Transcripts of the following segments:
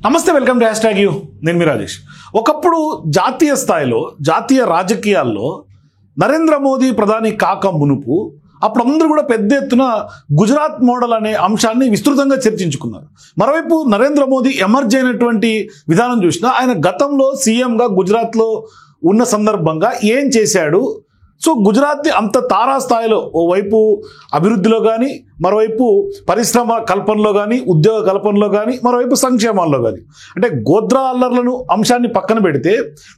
నమస్తే, welcome to #you. నేను మీ రాజేష్. ఒకప్పుడు జాతీయ స్థాయిలో జాతీయ రాజకీయాల్లో నరేంద్ర మోదీ ప్రధాని కాక మునుపు అప్పుడు అందరూ కూడా పెద్ద ఎత్తున గుజరాత్ మోడల్ అనే అంశాన్ని విస్తృతంగా చర్చించుకున్నారు. మరోవైపు నరేంద్ర మోదీ ఎమర్జ్ అయినటువంటి విధానం చూసినా ఆయన గతంలో సీఎంగా గుజరాత్లో ఉన్న సందర్భంగా ఏం చేశాడు, సో గుజరాత్ని అంత తారాస్థాయిలో ఓవైపు అభివృద్ధిలో కానీ, మరోవైపు పరిశ్రమ కల్పనలో కానీ, ఉద్యోగ కల్పనలో కానీ, మరోవైపు సంక్షేమాల్లో కానీ, అంటే గోద్రా అల్లర్లను అంశాన్ని పక్కన పెడితే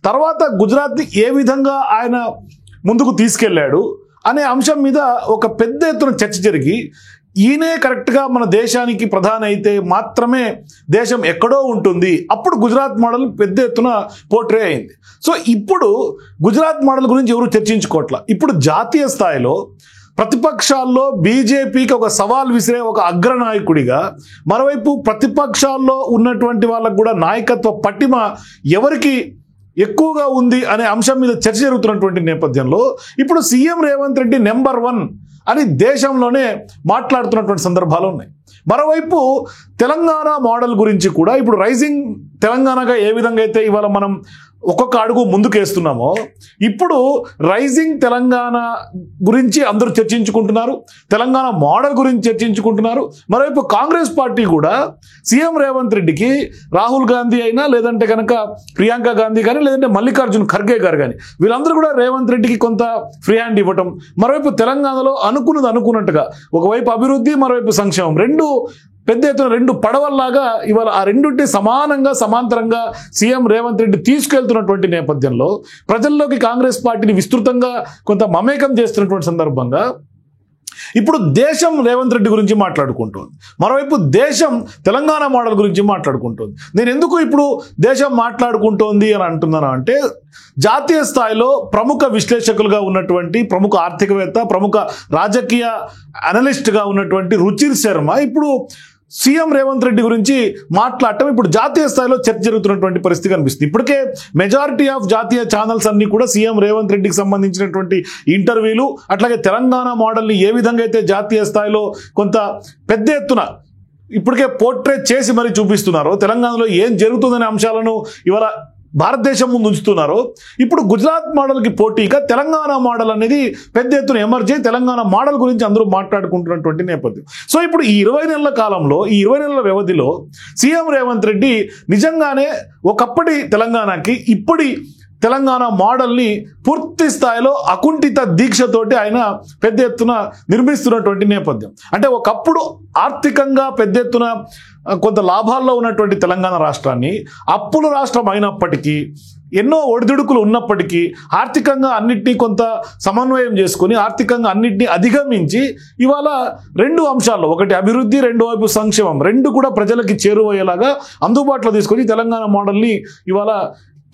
తర్వాత గుజరాత్ని ఏ విధంగా ఆయన ముందుకు తీసుకెళ్లాడు అనే అంశం మీద ఒక పెద్ద ఎత్తున చర్చ జరిగి ఈయనే కరెక్ట్గా మన దేశానికి ప్రధాని అయితే మాత్రమే దేశం ఎక్కడో ఉంటుంది, అప్పుడు గుజరాత్ మోడల్ పెద్ద ఎత్తున పోర్ట్రే అయింది. సో ఇప్పుడు గుజరాత్ మోడల్ గురించి ఎవరు చర్చించుకోవట్ల. ఇప్పుడు జాతీయ స్థాయిలో ప్రతిపక్షాల్లో బీజేపీకి ఒక సవాల్ విసిరే ఒక అగ్రనాయకుడిగా, మరోవైపు ప్రతిపక్షాల్లో ఉన్నటువంటి వాళ్ళకు కూడా నాయకత్వ పట్టిమ ఎవరికి ఎక్కువగా ఉంది అనే అంశం మీద చర్చ జరుగుతున్నటువంటి నేపథ్యంలో ఇప్పుడు సీఎం రేవంత్ రెడ్డి నెంబర్ 1 అని దేశంలోనే మాట్లాడుతున్నటువంటి సందర్భాలు ఉన్నాయి. మరోవైపు తెలంగాణ మోడల్ గురించి కూడా ఇప్పుడు రైజింగ్ తెలంగాణగా ఏ విధంగా అయితే ఇవాళ మనం ఒక్కొక్క అడుగు ముందుకేస్తున్నామో, ఇప్పుడు రైజింగ్ తెలంగాణ గురించి అందరూ చర్చించుకుంటున్నారు, తెలంగాణ మోడల్ గురించి చర్చించుకుంటున్నారు. మరోవైపు కాంగ్రెస్ పార్టీ కూడా సీఎం రేవంత్ రెడ్డికి రాహుల్ గాంధీ అయినా, లేదంటే కనుక ప్రియాంక గాంధీ కానీ, లేదంటే మల్లికార్జున్ ఖర్గే గారు కానీ, వీళ్ళందరూ కూడా రేవంత్ రెడ్డికి కొంత ఫ్రీ హ్యాండ్ ఇవ్వటం, మరోవైపు తెలంగాణలో అనుకున్నది అనుకున్నట్టుగా ఒకవైపు అభివృద్ధి, మరోవైపు సంక్షేమం, రెండు పెద్ద ఎత్తున రెండు పడవల్లాగా ఇవాళ ఆ రెండుంటి సమానంగా సమాంతరంగా సీఎం రేవంత్ రెడ్డి తీసుకెళ్తున్నటువంటి నేపథ్యంలో ప్రజల్లోకి కాంగ్రెస్ పార్టీని విస్తృతంగా కొంత మమేకం చేస్తున్నటువంటి సందర్భంగా ఇప్పుడు దేశం రేవంత్ రెడ్డి గురించి మాట్లాడుకుంటోంది, మరోవైపు దేశం తెలంగాణ మోడల్ గురించి మాట్లాడుకుంటోంది. నేను ఎందుకు ఇప్పుడు దేశం మాట్లాడుకుంటోంది అని అంటున్నాను అంటే, జాతీయ స్థాయిలో ప్రముఖ విశ్లేషకులుగా ఉన్నటువంటి, ప్రముఖ ఆర్థికవేత్త, ప్రముఖ రాజకీయ అనలిస్ట్గా ఉన్నటువంటి రుచిర్ శర్మ ఇప్పుడు సీఎం రేవంత్ రెడ్డి గురించి మాట్లాడటం ఇప్పుడు జాతీయ స్థాయిలో చర్చ జరుగుతున్నటువంటి పరిస్థితి కనిపిస్తుంది. ఇప్పటికే మెజారిటీ ఆఫ్ జాతీయ ఛానల్స్ అన్ని కూడా సీఎం రేవంత్ రెడ్డికి సంబంధించినటువంటి ఇంటర్వ్యూలు, అట్లాగే తెలంగాణ మోడల్ని ఏ విధంగా అయితే జాతీయ స్థాయిలో కొంత పెద్ద ఎత్తున ఇప్పటికే పోర్ట్రేట్ చేసి మరీ చూపిస్తున్నారో, తెలంగాణలో ఏం జరుగుతుందనే అంశాలను ఇవాళ భారతదేశం ముందు ఉంచుతున్నారు. ఇప్పుడు గుజరాత్ మోడల్కి పోటీగా తెలంగాణ మోడల్ అనేది పెద్ద ఎత్తున ఎమర్జ్ అయ్యి తెలంగాణ మోడల్ గురించి అందరూ మాట్లాడుకుంటున్నటువంటి నేపథ్యం. సో ఇప్పుడు ఈ 20 నెలల కాలంలో, ఈ 20 నెలల వ్యవధిలో సీఎం రేవంత్ రెడ్డి నిజంగానే ఒకప్పటి తెలంగాణకి ఇప్పటి తెలంగాణ మోడల్ని పూర్తి స్థాయిలో అకుంఠిత దీక్షతోటి ఆయన పెద్ద ఎత్తున నిర్మిస్తున్నటువంటి నేపథ్యం. అంటే ఒకప్పుడు ఆర్థికంగా పెద్ద ఎత్తున కొంత లాభాల్లో ఉన్నటువంటి తెలంగాణ రాష్ట్రాన్ని అప్పుల రాష్ట్రం అయినప్పటికీ, ఎన్నో ఒడిదుడుకులు ఉన్నప్పటికీ ఆర్థికంగా అన్నిటినీ కొంత సమన్వయం చేసుకుని, ఆర్థికంగా అన్నిటినీ అధిగమించి ఇవాళ రెండు అంశాల్లో, ఒకటి అభివృద్ధి, రెండో వైపు సంక్షేమం, రెండు కూడా ప్రజలకి చేరువయ్యేలాగా అందుబాటులో తీసుకొని తెలంగాణ మోడల్ని ఇవాళ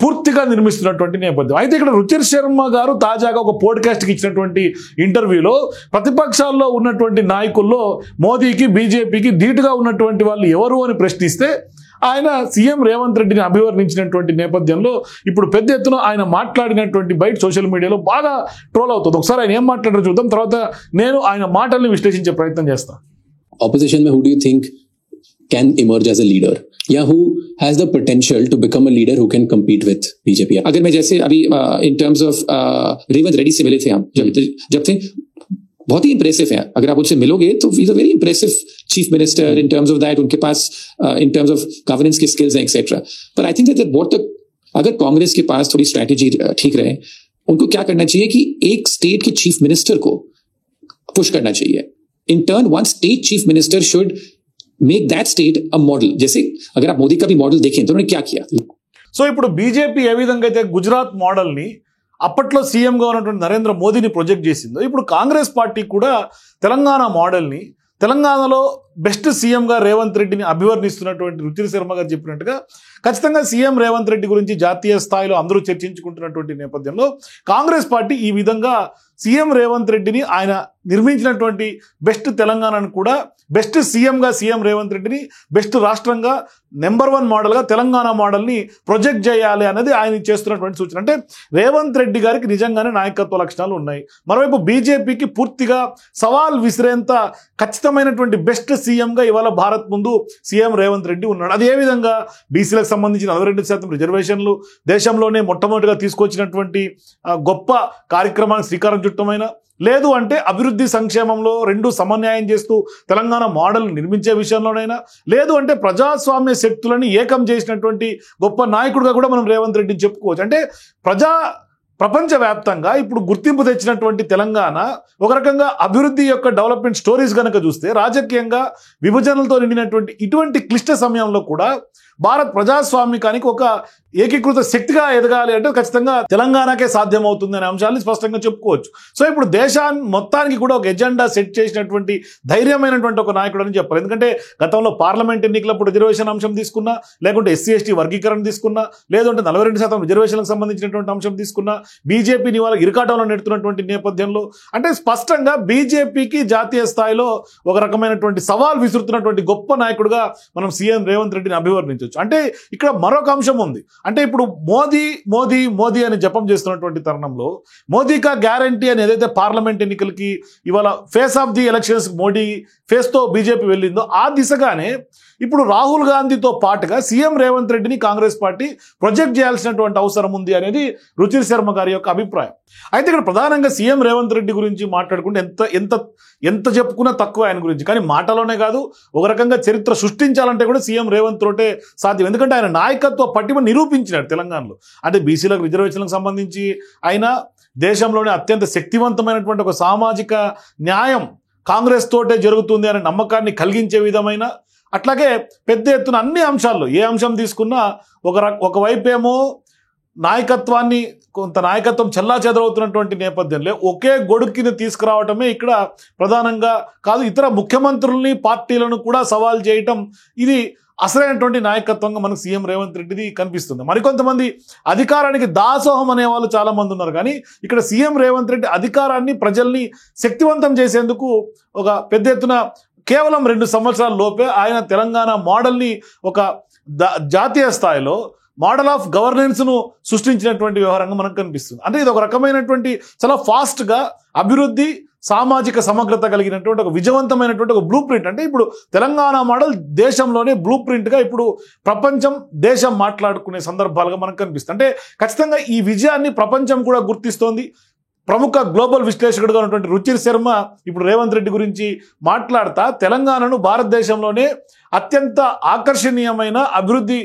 పూర్తిగా నిర్మిస్తున్నటువంటి నేపథ్యం. అయితే ఇక్కడ రుచిర్ శర్మ గారు తాజాగా ఒక పోడ్కాస్ట్కి ఇచ్చినటువంటి ఇంటర్వ్యూలో ప్రతిపక్షాల్లో ఉన్నటువంటి నాయకుల్లో మోదీకి, బీజేపీకి ధీటుగా ఉన్నటువంటి వాళ్ళు ఎవరు అని ప్రశ్నిస్తే ఆయన సీఎం రేవంత్ రెడ్డిని అభివర్ణించినటువంటి నేపథ్యంలో ఇప్పుడు పెద్ద ఎత్తున ఆయన మాట్లాడినటువంటి బయట సోషల్ మీడియాలో బాగా ట్రోల్ అవుతుంది. ఒకసారి ఆయన ఏం మాట్లాడారో చూద్దాం, తర్వాత నేను ఆయన మాటల్ని విశ్లేషించే ప్రయత్నం చేస్తాను. Opposition में who do you think can emerge as a leader, या who has the potential to become a leader who can compete with BJP? अगर मैं जैसे अभी in terms of Revanth Reddy से मिले थे हम जब थे, बहुत ही इंप्रेसिव हैं. अगर आप उनसे मिलोगे तो he is a very impressive chief minister in terms of that. उनके पास in terms of governance के skills हैं etc. पर I think that what the अगर कांग्रेस के पास थोड़ी स्ट्रैटेजी ठीक रहे, उनको क्या करना चाहिए कि एक स्टेट के चीफ मिनिस्टर को पुश करना चाहिए. In turn, one state chief minister should make that state a model. जैसे अगर आप मोदी का भी मॉडल देखें तो उन्होंने क्या किया. సో ఇప్పుడు బీజేపీ ఏ విధంగా అయితే గుజరాత్ మోడల్ని అప్పట్లో సీఎంగా ఉన్నటువంటి నరేంద్ర మోదీని ప్రొజెక్ట్ చేసిందో, ఇప్పుడు కాంగ్రెస్ పార్టీ కూడా తెలంగాణ మోడల్ని, తెలంగాణలో బెస్ట్ సీఎంగా రేవంత్ రెడ్డిని అభివర్ణిస్తున్నటువంటి రుచిర్ శర్మ గారు చెప్పినట్టుగా ఖచ్చితంగా సీఎం రేవంత్ రెడ్డి గురించి జాతీయ స్థాయిలో అందరూ చర్చించుకుంటున్నటువంటి నేపథ్యంలో కాంగ్రెస్ పార్టీ ఈ విధంగా సీఎం రేవంత్ రెడ్డిని, ఆయన నిర్మించినటువంటి బెస్ట్ తెలంగాణను కూడా, బెస్ట్ సీఎంగా సీఎం రేవంత్ రెడ్డిని బెస్ట్ రాష్ట్రంగా నెంబర్ 1 మోడల్గా తెలంగాణ మోడల్ని ప్రొజెక్ట్ చేయాలి అనేది ఆయన చేస్తున్నటువంటి సూచన. అంటే రేవంత్ రెడ్డి గారికి నిజంగానే నాయకత్వ లక్షణాలు ఉన్నాయి. మరోవైపు బీజేపీకి పూర్తిగా సవాల్ విసిరేంత ఖచ్చితమైనటువంటి బెస్ట్ సీఎంగా ఇవాళ భారత్ ముందు సీఎం రేవంత్ రెడ్డి ఉన్నాడు. అది ఏ విధంగా బీసీలకు సంబంధించిన 42% రిజర్వేషన్లు దేశంలోనే మొట్టమొదటిగా తీసుకొచ్చినటువంటి గొప్ప కార్యక్రమానికి శ్రీకారం చుట్టమైన, లేదు అంటే అభివృద్ధి సంక్షేమంలో రెండు సమన్యాయం చేస్తూ తెలంగాణ మోడల్ నిర్మించే విషయంలోనైనా, లేదు అంటే ప్రజాస్వామ్య శక్తులని ఏకం చేసినటువంటి గొప్ప నాయకుడిగా కూడా మనం రేవంత్ రెడ్డిని చెప్పుకోవచ్చు. అంటే ప్రపంచవ్యాప్తంగా ఇప్పుడు గుర్తింపు తెచ్చినటువంటి తెలంగాణ ఒక రకంగా అభివృద్ధి యొక్క డెవలప్మెంట్ స్టోరీస్ కనుక చూస్తే రాజకీయంగా విభజనలతో నిండినటువంటి ఇటువంటి క్లిష్ట సమయంలో కూడా భారత్ ప్రజాస్వామికానికి ఒక ఏకీకృత శక్తిగా ఎదగాలి అంటే ఖచ్చితంగా తెలంగాణకే సాధ్యమవుతుంది అనే అంశాన్ని స్పష్టంగా చెప్పుకోవచ్చు. సో ఇప్పుడు దేశాన్ని మొత్తానికి కూడా ఒక ఎజెండా సెట్ చేసినటువంటి ధైర్యమైనటువంటి ఒక నాయకుడు అని చెప్పారు. ఎందుకంటే గతంలో పార్లమెంట్ ఎన్నికలప్పుడు రిజర్వేషన్ అంశం తీసుకున్నా, లేకుంటే ఎస్సీ ఎస్టీ వర్గీకరణ తీసుకున్నా, లేదంటే 42% రిజర్వేషన్లకు సంబంధించినటువంటి అంశం తీసుకున్నా, బీజేపీని వాళ్ళ ఇరుకాటంలో నెడుతున్నటువంటి నేపథ్యంలో అంటే స్పష్టంగా బీజేపీకి జాతీయ స్థాయిలో ఒక రకమైనటువంటి సవాల్ విసురుతున్నటువంటి గొప్ప నాయకుడుగా మనం సీఎం రేవంత్ రెడ్డిని అభివర్ణించవచ్చు. అంటే ఇక్కడ మరొక అంశం ఉంది. అంటే ఇప్పుడు మోదీ మోదీ మోదీ అని జపం చేస్తున్నటువంటి తరుణంలో మోదీ కా గ్యారంటీ అని ఏదైతే పార్లమెంట్ ఎన్నికలకి ఇవాళ face of the elections Modi ఫేస్తో బీజేపీ వెళ్ళిందో ఆ దిశగానే ఇప్పుడు రాహుల్ గాంధీతో పాటుగా సీఎం రేవంత్ రెడ్డిని కాంగ్రెస్ పార్టీ ప్రొజెక్ట్ చేయాల్సినటువంటి అవసరం ఉంది అనేది రుచిర్ శర్మ గారి యొక్క అభిప్రాయం. అయితే ఇక్కడ ప్రధానంగా సీఎం రేవంత్ రెడ్డి గురించి మాట్లాడుకుంటే ఎంత చెప్పుకున్నా తక్కువ ఆయన గురించి. కానీ మాటలోనే కాదు, ఒక రకంగా చరిత్ర సృష్టించాలంటే కూడా సీఎం రేవంత్ తోటే సాధ్యం. ఎందుకంటే ఆయన నాయకత్వ పటిమ నిరూపించినాడు తెలంగాణలో. అంటే బీసీలకు రిజర్వేషన్లకు సంబంధించి ఆయన దేశంలోనే అత్యంత శక్తివంతమైనటువంటి ఒక సామాజిక న్యాయం కాంగ్రెస్ తోటే జరుగుతుంది అనే నమ్మకాన్ని కలిగించే విధమైన, అట్లాగే పెద్ద ఎత్తున అన్ని అంశాల్లో ఏ అంశం తీసుకున్నా ఒకవైపేమో నాయకత్వాన్ని కొంత నాయకత్వం చెల్లాచెదరవుతున్నటువంటి నేపథ్యంలో ఒకే గొడుగు కింద తీసుకురావటమే ఇక్కడ ప్రధానంగా కాదు, ఇతర ముఖ్యమంత్రుల్ని పార్టీలను కూడా సవాల్ చేయటం ఇది అసలైనటువంటి నాయకత్వంగా మనకు సీఎం రేవంత్ రెడ్డిది కనిపిస్తుంది. మరికొంతమంది అధికారానికి దాసోహం అనే వాళ్ళు చాలా మంది ఉన్నారు. కానీ ఇక్కడ సీఎం రేవంత్ రెడ్డి అధికారాన్ని ప్రజల్ని శక్తివంతం చేసేందుకు ఒక పెద్ద ఎత్తున కేవలం 2 సంవత్సరాల లోపే ఆయన తెలంగాణ మోడల్ని ఒక జాతీయ స్థాయిలో మోడల్ ఆఫ్ గవర్నెన్స్ను సృష్టించినటువంటి వ్యవహారంగా మనకు కనిపిస్తుంది. అంటే ఇది ఒక రకమైనటువంటి చాలా ఫాస్ట్గా అభివృద్ధి సామాజిక సమగ్రత కలిగినటువంటి ఒక విజయవంతమైనటువంటి ఒక బ్లూ ప్రింట్. అంటే ఇప్పుడు తెలంగాణ మోడల్ దేశంలోనే బ్లూ ప్రింట్గా ఇప్పుడు ప్రపంచం దేశం మాట్లాడుకునే సందర్భాలుగా మనకు కనిపిస్తుంది. అంటే ఖచ్చితంగా ఈ విజయాన్ని ప్రపంచం కూడా గుర్తిస్తోంది. ప్రముఖ గ్లోబల్ విశ్లేషకుడుగా ఉన్నటువంటి రుచిర్ శర్మ ఇప్పుడు రేవంత్ రెడ్డి గురించి మాట్లాడుతా తెలంగాణను భారతదేశంలోనే అత్యంత ఆకర్షణీయమైన అభివృద్ధి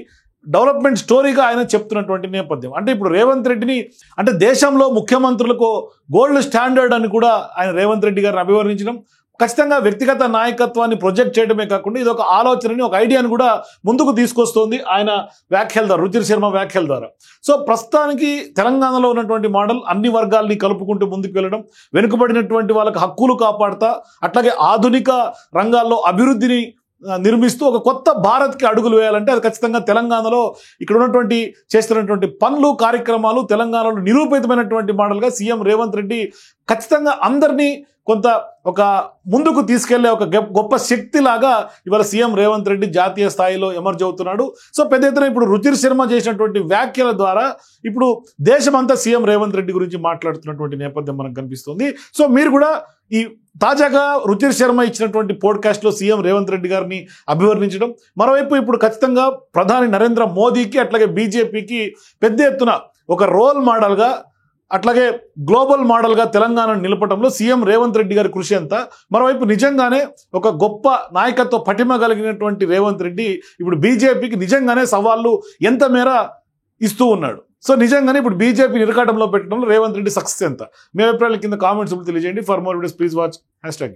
డెవలప్మెంట్ స్టోరీగా ఆయన చెప్తున్నటువంటి నేపథ్యం. అంటే ఇప్పుడు రేవంత్ రెడ్డిని అంటే దేశంలో ముఖ్యమంత్రులకు గోల్డ్ స్టాండర్డ్ అని కూడా ఆయన రేవంత్ రెడ్డి గారిని అభివర్ణించడం, ఖచ్చితంగా వ్యక్తిగత నాయకత్వాన్ని ప్రొజెక్ట్ చేయడమే కాకుండా ఇది ఒక ఆలోచనని ఒక ఐడియాని కూడా ముందుకు తీసుకొస్తోంది ఆయన వ్యాఖ్యల ద్వారా, రుచిర్ శర్మ వ్యాఖ్యల ద్వారా. సో ప్రస్తుతానికి తెలంగాణలో ఉన్నటువంటి మోడల్ అన్ని వర్గాల్ని కలుపుకుంటూ ముందుకు వెళ్ళడం, వెనుకబడినటువంటి వాళ్ళకి హక్కులు కాపాడుతా, అట్లాగే ఆధునిక రంగాల్లో అభివృద్ధిని నిర్మిస్తూ ఒక కొత్త భారత్కి అడుగులు వేయాలంటే అది ఖచ్చితంగా తెలంగాణలో ఇక్కడ ఉన్నటువంటి చేస్తున్నటువంటి పనులు కార్యక్రమాలు తెలంగాణలో నిరూపితమైనటువంటి మోడల్గా సీఎం రేవంత్ రెడ్డి ఖచ్చితంగా అందరినీ కొంత ఒక ముందుకు తీసుకెళ్లే ఒక గొప్ప శక్తిలాగా ఇవాళ సీఎం రేవంత్ రెడ్డి జాతీయ స్థాయిలో ఎమర్జ్ అవుతున్నాడు. సో పెద్ద ఎత్తున ఇప్పుడు రుచిర్ శర్మ చేసినటువంటి వ్యాఖ్యల ద్వారా ఇప్పుడు దేశమంతా సీఎం రేవంత్ రెడ్డి గురించి మాట్లాడుతున్నటువంటి నేపథ్యం మనకు కనిపిస్తుంది. సో మీరు కూడా ఈ తాజాగా రుచిర్ శర్మ ఇచ్చినటువంటి పోడ్కాస్ట్లో సీఎం రేవంత్ రెడ్డి గారిని అభివర్ణించడం, మరోవైపు ఇప్పుడు ఖచ్చితంగా ప్రధాని నరేంద్ర మోదీకి అట్లాగే బీజేపీకి పెద్ద ఎత్తున ఒక రోల్ మోడల్గా అట్లాగే గ్లోబల్ మోడల్గా తెలంగాణను నిలపడంలో సీఎం రేవంత్ రెడ్డి గారి కృషి అంతా, మరోవైపు నిజంగానే ఒక గొప్ప నాయకత్వ పటిమ కలిగినటువంటి రేవంత్ రెడ్డి ఇప్పుడు బీజేపీకి నిజంగానే సవాళ్ళు ఎంత మేర ఇస్తూ ఉన్నాడు. సో నిజంగానే ఇప్పుడు బీజేపీ నిరకాటంలో పెట్టడంలో రేవంత్ రెడ్డి సక్సెస్ ఎంత? మీ అభిప్రాయాల కింద కామెంట్స్ తెలియజేయండి. For more videos please watch #.